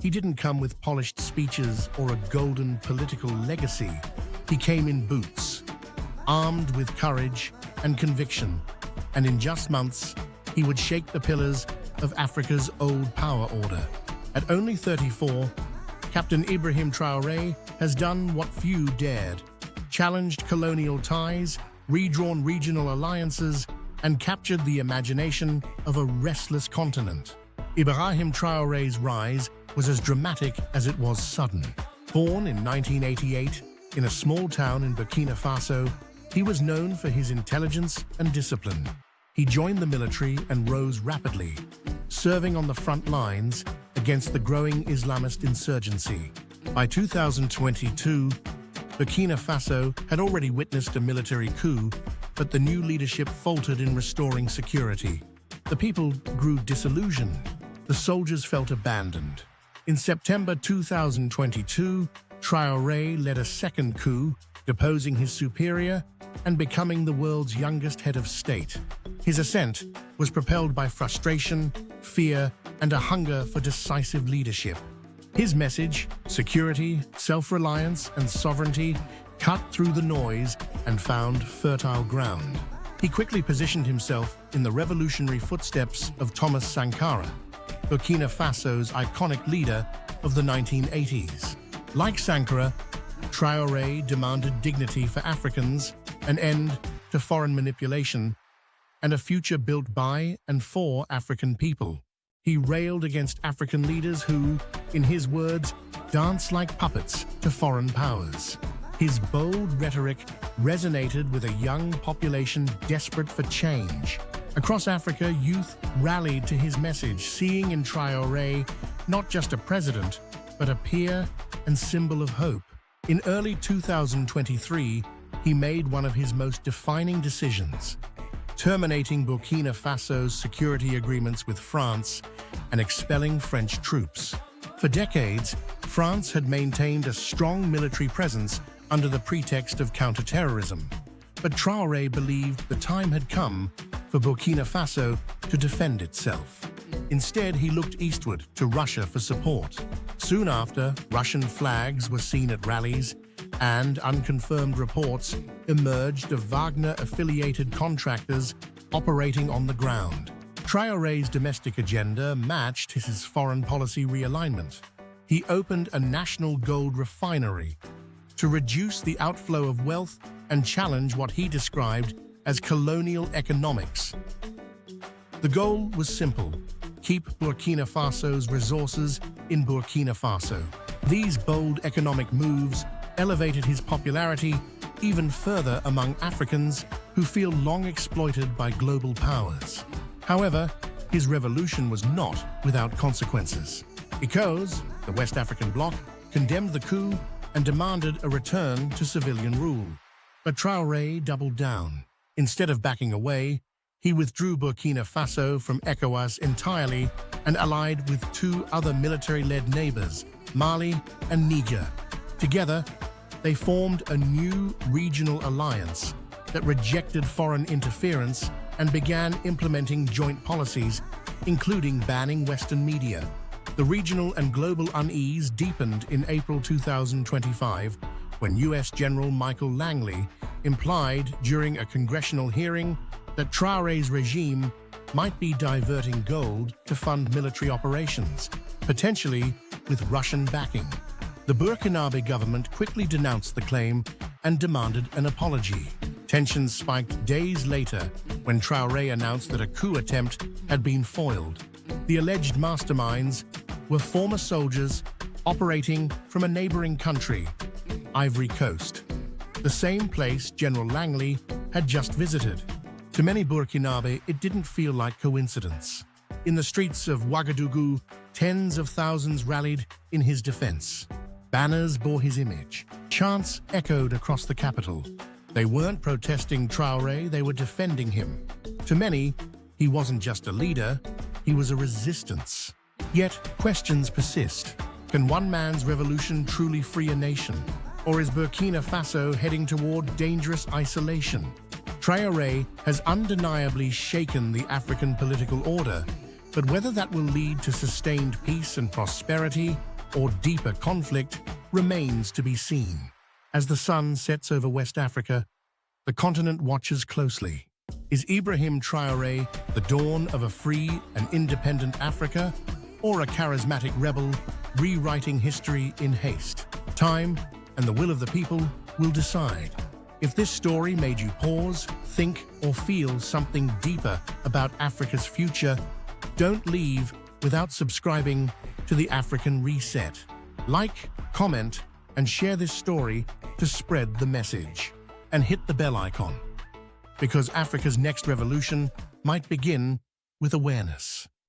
He didn't come with polished speeches or a golden political legacy. He came in boots, armed with courage and conviction, and in just months, he would shake the pillars of Africa's old power order. At only 34, Captain Ibrahim Traoré has done what few dared: challenged colonial ties, redrawn regional alliances, and captured the imagination of a restless continent. Ibrahim Traoré's rise was as dramatic as it was sudden. Born in 1988 in a small town in Burkina Faso, he was known for his intelligence and discipline. He joined the military and rose rapidly, serving on the front lines against the growing Islamist insurgency. By 2022, Burkina Faso had already witnessed a military coup, but the new leadership faltered in restoring security. The people grew disillusioned. The soldiers felt abandoned. In September 2022, Traoré led a second coup, deposing his superior and becoming the world's youngest head of state. His ascent was propelled by frustration, fear, and a hunger for decisive leadership. His message, security, self-reliance, and sovereignty, cut through the noise and found fertile ground. He quickly positioned himself in the revolutionary footsteps of Thomas Sankara, Burkina Faso's iconic leader of the 1980s. Like Sankara, Traoré demanded dignity for Africans, an end to foreign manipulation, and a future built by and for African people. He railed against African leaders who, in his words, dance like puppets to foreign powers. His bold rhetoric resonated with a young population desperate for change. Across Africa, youth rallied to his message, seeing in Traoré not just a president, but a peer and symbol of hope. In early 2023, he made one of his most defining decisions, terminating Burkina Faso's security agreements with France and expelling French troops. For decades, France had maintained a strong military presence under the pretext of counterterrorism. But Traoré believed the time had come for Burkina Faso to defend itself. Instead, he looked eastward to Russia for support. Soon after, Russian flags were seen at rallies, and unconfirmed reports emerged of Wagner-affiliated contractors operating on the ground. Traoré's domestic agenda matched his foreign policy realignment. He opened a national gold refinery to reduce the outflow of wealth and challenge what he described as colonial economics. The goal was simple: keep Burkina Faso's resources in Burkina Faso. These bold economic moves elevated his popularity even further among Africans who feel long exploited by global powers. However, his revolution was not without consequences. ECOWAS, the West African bloc, condemned the coup and demanded a return to civilian rule. But Traoré doubled down. Instead of backing away, he withdrew Burkina Faso from ECOWAS entirely and allied with two other military-led neighbors, Mali and Niger. Together, they formed a new regional alliance that rejected foreign interference and began implementing joint policies, including banning Western media. The regional and global unease deepened in April 2025 when U.S. General Michael Langley implied during a congressional hearing that Traoré's regime might be diverting gold to fund military operations, potentially with Russian backing. The Burkinabe government quickly denounced the claim and demanded an apology. Tensions spiked days later when Traoré announced that a coup attempt had been foiled. The alleged masterminds were former soldiers operating from a neighboring country, Ivory Coast, the same place General Langley had just visited. To many Burkinabe, it didn't feel like coincidence. In the streets of Ouagadougou, tens of thousands rallied in his defense. Banners bore his image. Chants echoed across the capital. They weren't protesting Traoré, they were defending him. To many, he wasn't just a leader, he was a resistance. Yet, questions persist. Can one man's revolution truly free a nation? Or is Burkina Faso heading toward dangerous isolation? Traoré has undeniably shaken the African political order, but whether that will lead to sustained peace and prosperity or deeper conflict remains to be seen. As the sun sets over West Africa, the continent watches closely. Is Ibrahim Traoré the dawn of a free and independent Africa, or a charismatic rebel rewriting history in haste? Time and the will of the people will decide. If this story made you pause, think, or feel something deeper about Africa's future, don't leave without subscribing to the African Reset. Like, comment, and share this story to spread the message. And hit the bell icon, because Africa's next revolution might begin with awareness.